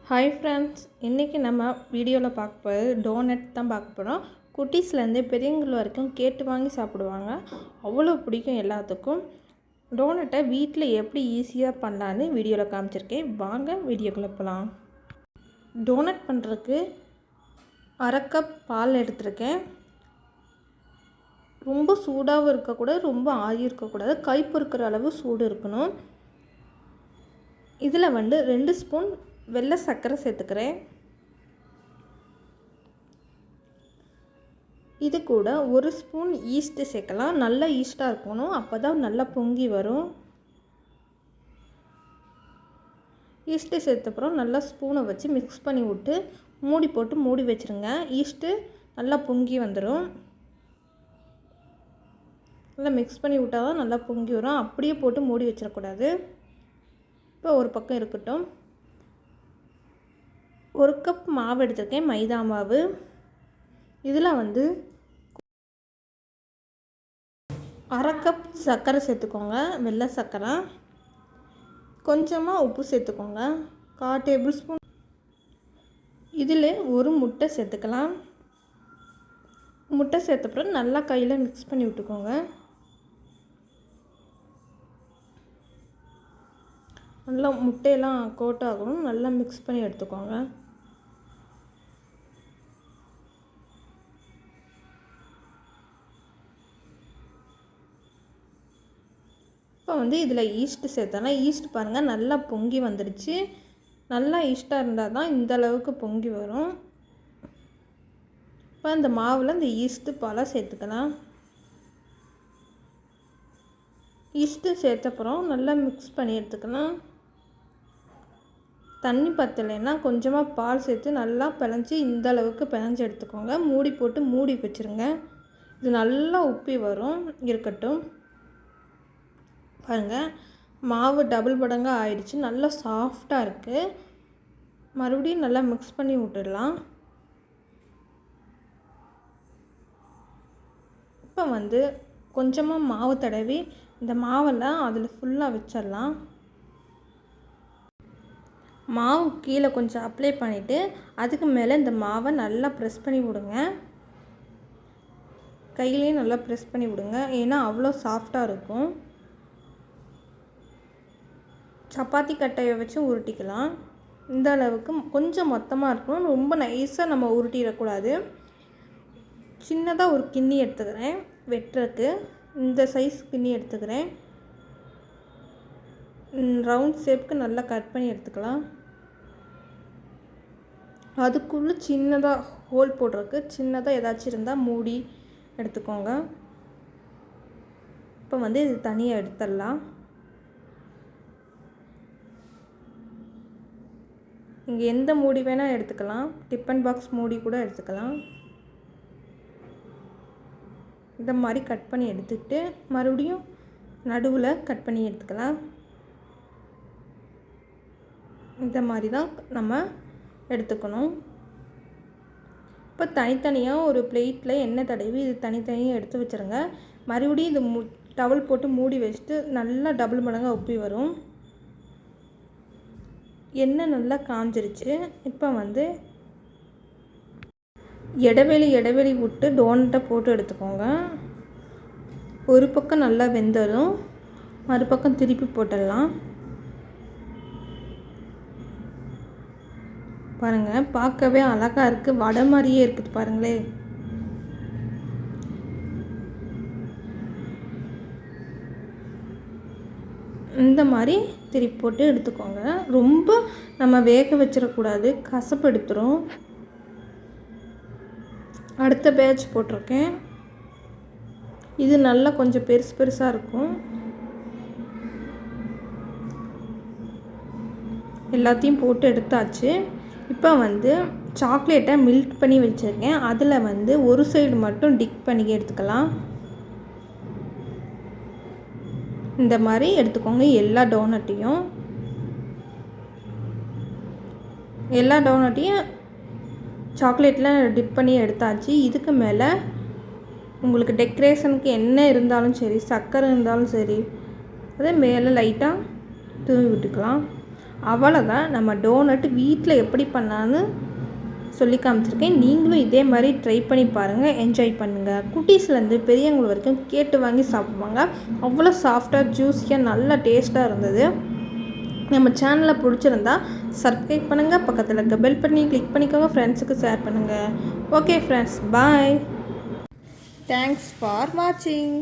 Hi friends, இன்றைக்கி நம்ம வீடியோவில் பார்க்க போகிறது டோனட் தான் பார்க்க போகிறோம். குட்டீஸ்லேருந்து பெரியவங்க வரைக்கும் கேட்டு வாங்கி சாப்பிடுவாங்க. அவ்வளோ பிடிக்கும் எல்லாத்துக்கும். டோனட்டை வீட்டில் எப்படி ஈஸியாக பண்ணலான்னு வீடியோவில் காமிச்சிருக்கேன். வாங்க வீடியோக்குள்ளே போகலாம். டோனட் பண்ணுறதுக்கு 1/2 கப் பால் எடுத்திருக்கேன். ரொம்ப சூடாகவும் இருக்கக்கூடாது, ரொம்ப ஆறி இருக்கக்கூடாது. கை பொறுக்கிற அளவு சூடு இருக்கணும். இதில் 2 ஸ்பூன் வெள்ளை சர்க்கரை சேர்த்துக்கிறேன். இது கூட 1 ஸ்பூன் ஈஸ்ட்டு சேர்க்கலாம். நல்லா ஈஸ்ட்டாக இருக்கணும், அப்போ தான் நல்லா பொங்கி வரும். ஈஸ்ட்டு சேர்த்தப்புறம் நல்லா ஸ்பூனை வச்சு மிக்ஸ் பண்ணி விட்டு மூடி போட்டு மூடி வச்சுருங்க. ஈஸ்ட்டு நல்லா பொங்கி வந்துடும். நல்லா மிக்ஸ் பண்ணி விட்டால் தான் நல்லா பொங்கி வரும். அப்படியே போட்டு மூடி வச்சிடக்கூடாது. இப்போ ஒரு பக்கம் இருக்கட்டும். 1 கப் மாவு எடுத்திருக்கேன், மைதா மாவு. இதில் 1/2 கப் சர்க்கரை சேர்த்துக்கோங்க, வெள்ளை சர்க்கரை. கொஞ்சமாக உப்பு சேர்த்துக்கோங்க, 1/4 டேபிள் ஸ்பூன். இதில் 1 முட்டை சேர்த்துக்கலாம். முட்டை சேர்த்தப்புறம் நல்லா கையில் மிக்ஸ் பண்ணி விட்டுக்கோங்க. நல்லா முட்டையெல்லாம் கோட் ஆகணும், நல்லா மிக்ஸ் பண்ணி எடுத்துக்கோங்க. இப்போ இதில் ஈஸ்ட்டு சேர்த்தோன்னா ஈஸ்ட் பாருங்கள் நல்லா பொங்கி வந்துடுச்சு. நல்லா ஈஸ்ட்டாக இருந்தால் தான் இந்த அளவுக்கு பொங்கி வரும். இப்போ இந்த மாவில் இந்த ஈஸ்ட்டு பாலாக சேர்த்துக்கலாம். ஈஸ்ட்டு சேர்த்தப்புறம் நல்லா மிக்ஸ் பண்ணி எடுத்துக்கலாம். தண்ணி பத்தலைன்னா கொஞ்சமாக பால் சேர்த்து நல்லா பிணைஞ்சி இந்த அளவுக்கு பிணைஞ்சி எடுத்துக்கோங்க. மூடி போட்டு மூடி வச்சுருங்க. இது நல்லா உப்பி வரும். இருக்கட்டும். பாருங்கள், மாவு டபுள் மடங்காக ஆயிடுச்சு. நல்லா சாஃப்டாக இருக்குது. மறுபடியும் நல்லா மிக்ஸ் பண்ணி விட்டுடலாம். இப்போ கொஞ்சமாக மாவு தடவி இந்த மாவெல்லாம் அதில் ஃபுல்லாக வச்சிடலாம். மாவு கீழே கொஞ்சம் அப்ளை பண்ணிவிட்டு அதுக்கு மேலே இந்த மாவை நல்லா ப்ரெஸ் பண்ணி விடுங்க. கையிலையும் நல்லா ப்ரெஸ் பண்ணி விடுங்க, ஏன்னா அவ்வளோ சாஃப்டாக இருக்கும். சப்பாத்தி கட்டையை வச்சு உருட்டிக்கலாம். இந்த அளவுக்கு கொஞ்சம் மொத்தமாக இருக்கணும், ரொம்ப நைஸாக நம்ம உருட்டிடக்கூடாது. சின்னதாக ஒரு கிண்ணி எடுத்துக்கிறேன் வெட்டுறதுக்கு. இந்த சைஸ் கிண்ணி எடுத்துக்கிறேன். ரவுண்ட் ஷேப்புக்கு நல்லா கட் பண்ணி எடுத்துக்கலாம். அதுக்குள்ளே சின்னதாக ஹோல் போடுறதுக்கு சின்னதாக ஏதாச்சும் இருந்தால் மூடி எடுத்துக்கோங்க. இப்போ இது தனியாக எடுத்துடலாம். இங்கே எந்த மூடி வேணால் எடுத்துக்கலாம். டிஃபன் பாக்ஸ் மூடி கூட எடுத்துக்கலாம். இந்த மாதிரி கட் பண்ணி எடுத்துக்கிட்டு மறுபடியும் நடுவில் கட் பண்ணி எடுத்துக்கலாம். இந்த மாதிரி தான் நம்ம எடுத்துக்கணும். இப்போ தனித்தனியாக ஒரு பிளேட்டில் எண்ணெய் தடவி இது தனித்தனியாக எடுத்து வச்சுருங்க. மறுபடியும் இது டவல் போட்டு மூடி வச்சுட்டு நல்லா டபுள் மடங்காக உப்பி வரும். எண்ணெய் நல்லா காஞ்சிருச்சு. இப்போ இடைவெளி விட்டு டோனட்டை போட்டு எடுத்துக்கோங்க. ஒரு பக்கம் நல்லா வெந்ததும் மறுபக்கம் திருப்பி போட்டுடலாம். பாருங்கள், பார்க்கவே அழகாக இருக்குது. வடை மாதிரியே இருக்குது பாருங்களே. இந்த மாதிரி திருப்பி போட்டு எடுத்துக்கோங்க. ரொம்ப நம்ம வேக வச்சிடக்கூடாது, கசப்பு எடுத்துரும். அடுத்த பேட்ச் போட்டிருக்கேன். இது நல்லா கொஞ்சம் பெருசாக இருக்கும். எல்லாத்தையும் போட்டு எடுத்தாச்சு. இப்போ சாக்லேட்டை மெல்ட் பண்ணி வச்சுருக்கேன். அதில் ஒரு சைடு மட்டும் டிக் பண்ணி எடுத்துக்கலாம். இந்த மாதிரி எடுத்துக்கோங்க. எல்லா டோனட்டையும் சாக்லேட்டில் டிப் பண்ணி எடுத்தாச்சு. இதுக்கு மேலே உங்களுக்கு டெக்கரேஷனுக்கு என்ன இருந்தாலும் சரி, சர்க்கரை இருந்தாலும் சரி, அதை மேலே லைட்டாக தூவி விட்டுக்கலாம். அவ்வளோதான், நம்ம டோனட் வீட்டில் எப்படி பண்ணான்னு சொல்லி காமிச்சிருக்கேன். நீங்களும் இதே மாதிரி ட்ரை பண்ணி பாருங்கள், என்ஜாய் பண்ணுங்கள். குட்டீஸ்லேருந்து பெரியவங்க வரைக்கும் கேட்டு வாங்கி சாப்பிடுவாங்க. அவ்வளோ சாஃப்டாக ஜூஸியாக நல்லா டேஸ்ட்டாக இருந்தது. நம்ம சேனலை பிடிச்சிருந்தா சப்ஸ்கிரைப் பண்ணுங்கள், பக்கத்தில் இருக்க பெல் பண்ணி கிளிக் பண்ணிக்கோங்க, ஃப்ரெண்ட்ஸுக்கு ஷேர் பண்ணுங்கள். Okay friends, bye. Thanks for வாட்சிங்.